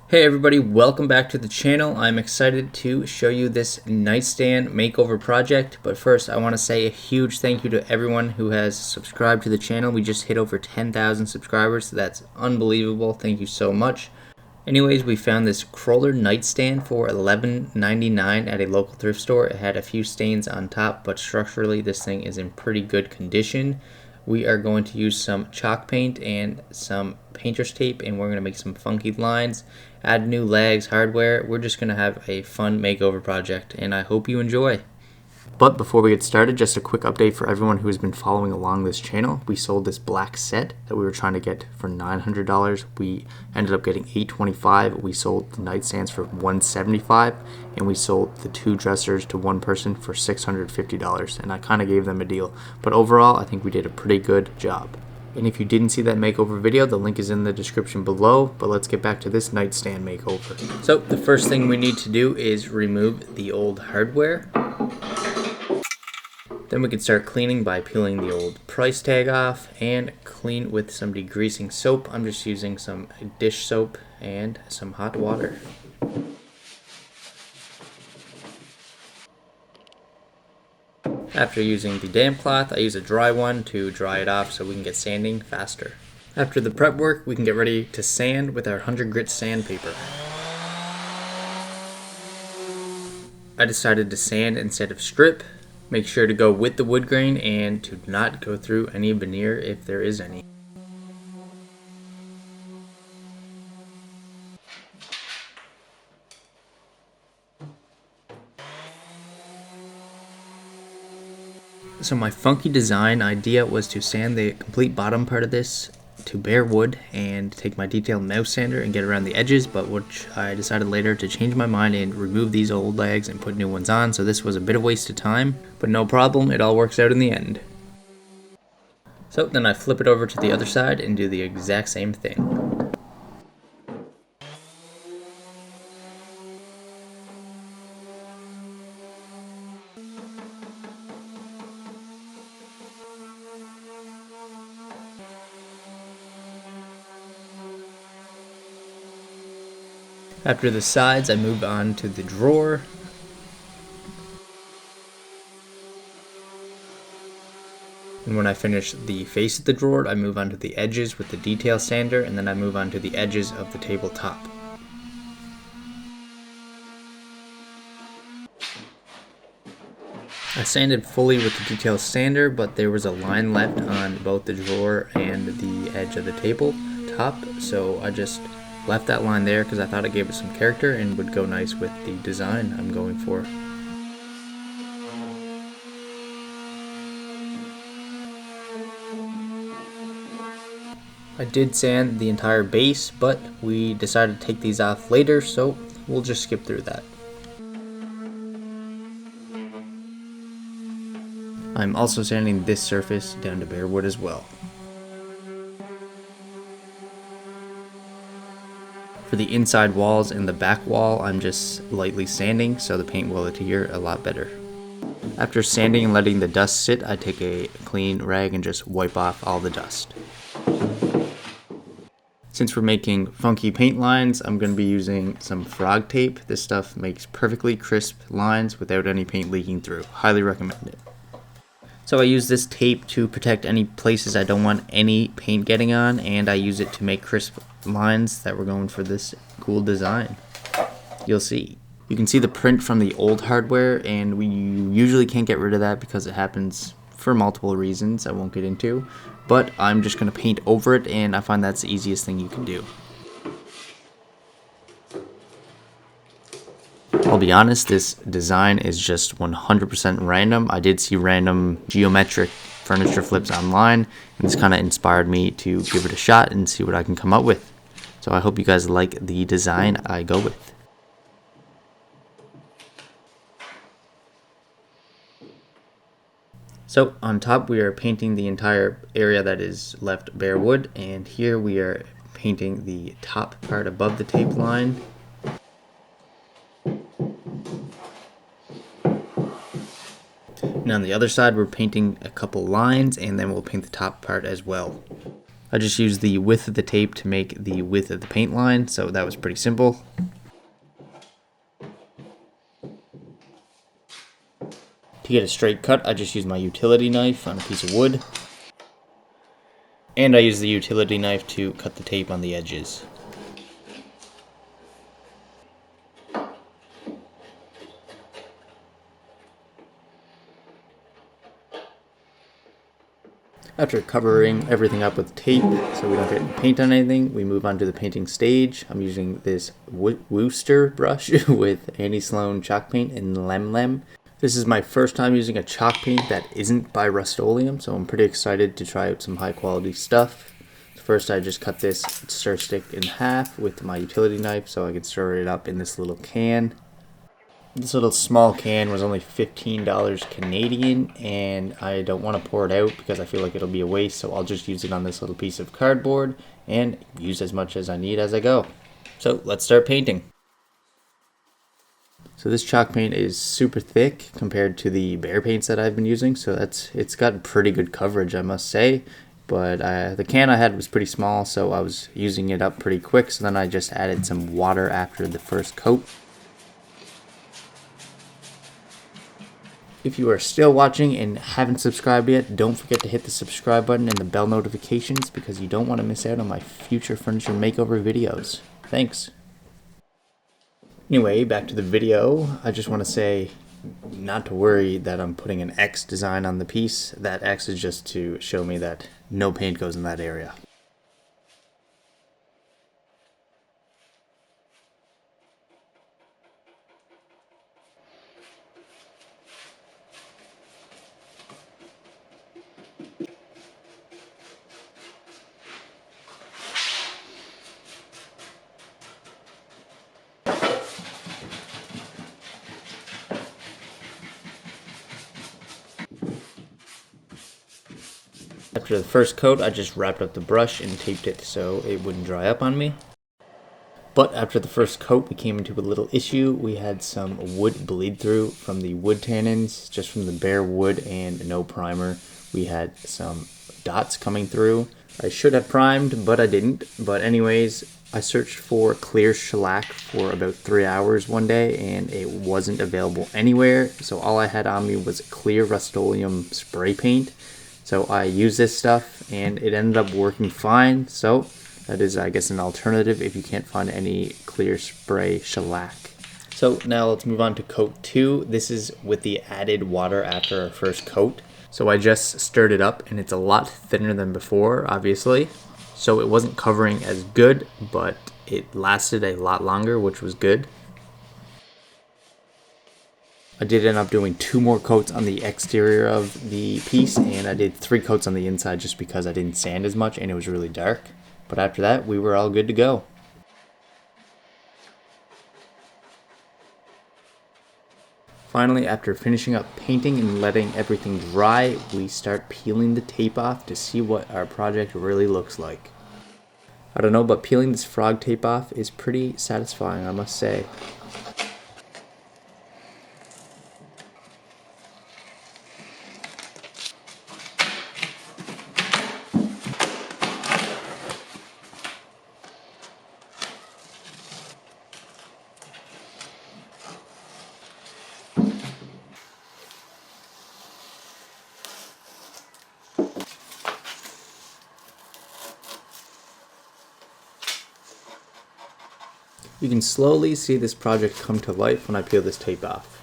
Hey everybody, welcome back to the channel. I'm excited to show you this nightstand makeover project, but first I want to say a huge thank you to everyone who has subscribed to the channel. We just hit over 10,000 subscribers, so that's unbelievable. Thank you so much. Anyways, we found this Kroller nightstand for $11.99 at a local thrift store. It had a few stains on top, but structurally this thing is in pretty good condition. We are going to use some chalk paint and some painter's tape, and we're going to make some funky lines, add new legs, hardware. We're just going to have a fun makeover project, and I hope you enjoy. But before we get started, just a quick update for everyone who has been following along this channel. We sold this black set that we were trying to get for $900. We ended up getting $825. We sold the nightstands for $175, and we sold the two dressers to one person for $650, and I kind of gave them a deal. But overall, I think we did a pretty good job. And if you didn't see that makeover video, the link is in the description below, but let's get back to this nightstand makeover. So the first thing we need to do is remove the old hardware. Then we can start cleaning by peeling the old price tag off and clean with some degreasing soap. I'm just using some dish soap and some hot water. After using the damp cloth, I use a dry one to dry it off so we can get sanding faster. After the prep work, we can get ready to sand with our 100 grit sandpaper. I decided to sand instead of strip. Make sure to go with the wood grain and to not go through any veneer if there is any. So my funky design idea was to sand the complete bottom part of this to bare wood and take my detailed mouse sander and get around the edges, but which I decided later to change my mind and remove these old legs and put new ones on, so this was a bit of a waste of time, but no problem, it all works out in the end. So then I flip it over to the other side and do the exact same thing. After the sides, I move on to the drawer. And when I finish the face of the drawer, I move on to the edges with the detail sander, and then I move on to the edges of the tabletop. I sanded fully with the detail sander, but there was a line left on both the drawer and the edge of the tabletop, so I just left that line there because I thought it gave it some character and would go nice with the design I'm going for. I did sand the entire base, but we decided to take these off later, so we'll just skip through that. I'm also sanding this surface down to bare wood as well. For the inside walls and the back wall, I'm just lightly sanding so the paint will adhere a lot better. After sanding and letting the dust sit, I take a clean rag and just wipe off all the dust. Since we're making funky paint lines, I'm going to be using some frog tape. This stuff makes perfectly crisp lines without any paint leaking through. Highly recommend it. So I use this tape to protect any places I don't want any paint getting on, and I use it to make crisp lines that we're going for this cool design. You'll see. You can see the print from the old hardware, and we usually can't get rid of that because it happens for multiple reasons I won't get into, but I'm just going to paint over it, and I find that's the easiest thing you can do. I'll be honest, this design is just 100% random. I did see random geometric furniture flips online, and this kind of inspired me to give it a shot and see what I can come up with. So I hope you guys like the design I go with. So on top we are painting the entire area that is left bare wood, and here we are painting the top part above the tape line. And on the other side we're painting a couple lines, and then we'll paint the top part as well. I just used the width of the tape to make the width of the paint line, so that was pretty simple. To get a straight cut, I just used my utility knife on a piece of wood. And I used the utility knife to cut the tape on the edges. After covering everything up with tape so we don't get any paint on anything, we move on to the painting stage. I'm using this Wooster brush with Annie Sloan chalk paint in Lem Lem. This is my first time using a chalk paint that isn't by Rust-Oleum, so I'm pretty excited to try out some high quality stuff. First, I just cut this stir stick in half with my utility knife so I can stir it up in this little can. This little small can was only $15 Canadian, and I don't want to pour it out because I feel like it'll be a waste, so I'll just use it on this little piece of cardboard and use as much as I need as I go. So let's start painting. So this chalk paint is super thick compared to the Behr paints that I've been using, so it's got pretty good coverage, I must say. But the can I had was pretty small, so I was using it up pretty quick, so then I just added some water after the first coat. If you are still watching and haven't subscribed yet, don't forget to hit the subscribe button and the bell notifications because you don't want to miss out on my future furniture makeover videos. Thanks. Anyway, back to the video. I just want to say not to worry that I'm putting an X design on the piece. That X is just to show me that no paint goes in that area. After the first coat, I just wrapped up the brush and taped it so it wouldn't dry up on me. But after the first coat, we came into a little issue. We had some wood bleed through from the wood tannins, just from the bare wood and no primer. We had some dots coming through. I should have primed, but I didn't. But anyways, I searched for clear shellac for about 3 hours one day and it wasn't available anywhere. So all I had on me was clear Rust-Oleum spray paint. So I used this stuff and it ended up working fine. So that is, I guess, an alternative if you can't find any clear spray shellac. So now let's move on to coat 2. This is with the added water after our first coat. So I just stirred it up and it's a lot thinner than before, obviously. So it wasn't covering as good, but it lasted a lot longer, which was good. I did end up doing 2 more coats on the exterior of the piece, and I did 3 coats on the inside just because I didn't sand as much and it was really dark. But after that, we were all good to go. Finally, after finishing up painting and letting everything dry, we start peeling the tape off to see what our project really looks like. I don't know, but peeling this frog tape off is pretty satisfying, I must say. You can slowly see this project come to life when I peel this tape off.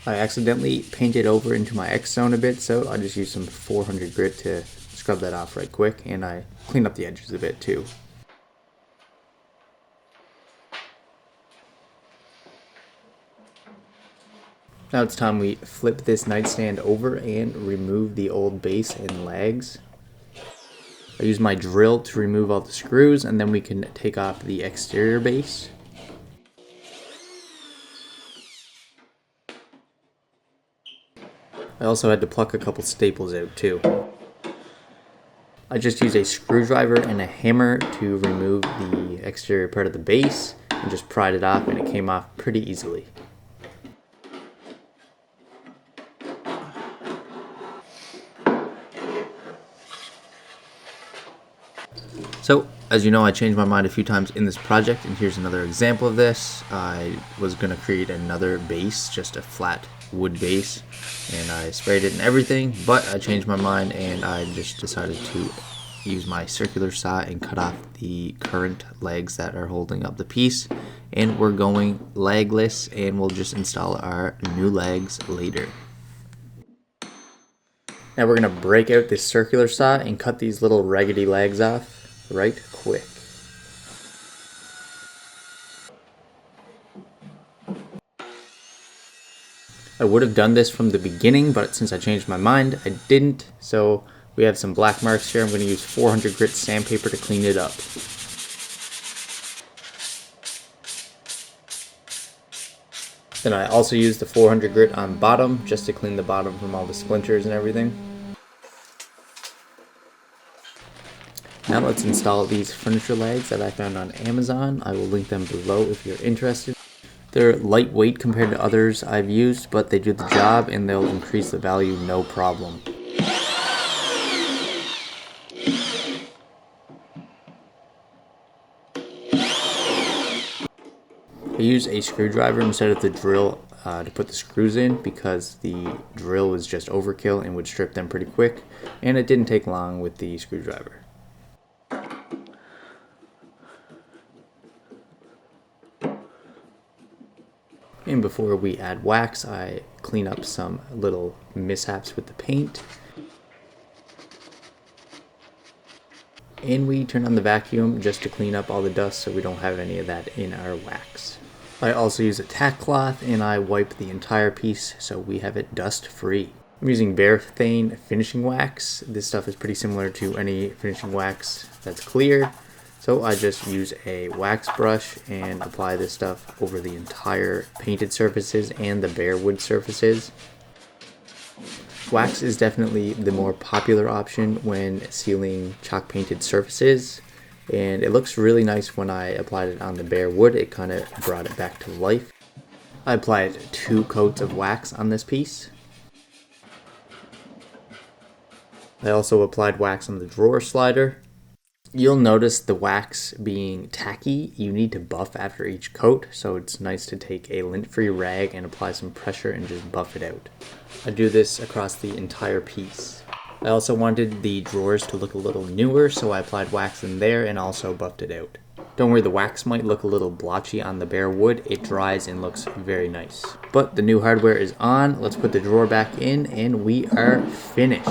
I accidentally painted over into my X zone a bit, so I just used some 400 grit to scrub that off right quick, and I cleaned up the edges a bit too. Now it's time we flip this nightstand over and remove the old base and legs. I use my drill to remove all the screws, and then we can take off the exterior base. I also had to pluck a couple staples out too. I just used a screwdriver and a hammer to remove the exterior part of the base and just pried it off, and it came off pretty easily. So, as you know, I changed my mind a few times in this project, and here's another example of this. I was going to create another base, just a flat wood base, and I sprayed it and everything, but I changed my mind and I just decided to use my circular saw and cut off the current legs that are holding up the piece, and we're going legless, and we'll just install our new legs later. Now we're going to break out this circular saw and cut these little raggedy legs off right quick. I would have done this from the beginning, but since I changed my mind, I didn't. So we have some black marks here. I'm going to use 400 grit sandpaper to clean it up. Then I also used the 400 grit on bottom just to clean the bottom from all the splinters and everything. Now let's install these furniture legs that I found on Amazon. I will link them below if you're interested. They're lightweight compared to others I've used, but they do the job and they'll increase the value no problem. I use a screwdriver instead of the drill to put the screws in, because the drill was just overkill and would strip them pretty quick, and it didn't take long with the screwdriver. And before we add wax, I clean up some little mishaps with the paint. And we turn on the vacuum just to clean up all the dust so we don't have any of that in our wax. I also use a tack cloth and I wipe the entire piece so we have it dust free. I'm using Varathane finishing wax. This stuff is pretty similar to any finishing wax that's clear. So I just use a wax brush and apply this stuff over the entire painted surfaces and the bare wood surfaces. Wax is definitely the more popular option when sealing chalk painted surfaces, and it looks really nice when I applied it on the bare wood. It kind of brought it back to life. I applied 2 coats of wax on this piece. I also applied wax on the drawer slider. You'll notice the wax being tacky. You need to buff after each coat, so it's nice to take a lint-free rag and apply some pressure and just buff it out. I do this across the entire piece. I also wanted the drawers to look a little newer, so I applied wax in there and also buffed it out. Don't worry, the wax might look a little blotchy on the bare wood. It dries and looks very nice. But the new hardware is on. Let's put the drawer back in and we are finished.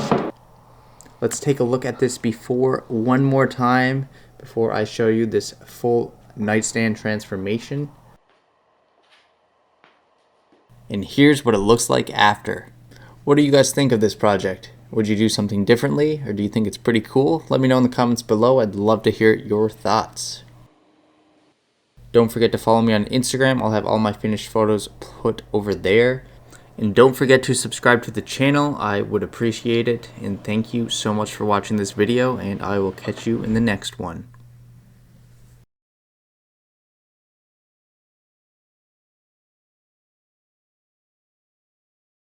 Let's take a look at this before one more time before I show you this full nightstand transformation. And here's what it looks like after. What do you guys think of this project? Would you do something differently, or do you think it's pretty cool? Let me know in the comments below. I'd love to hear your thoughts. Don't forget to follow me on Instagram. I'll have all my finished photos put over there. And don't forget to subscribe to the channel. I would appreciate it. And thank you so much for watching this video, and I will catch you in the next one.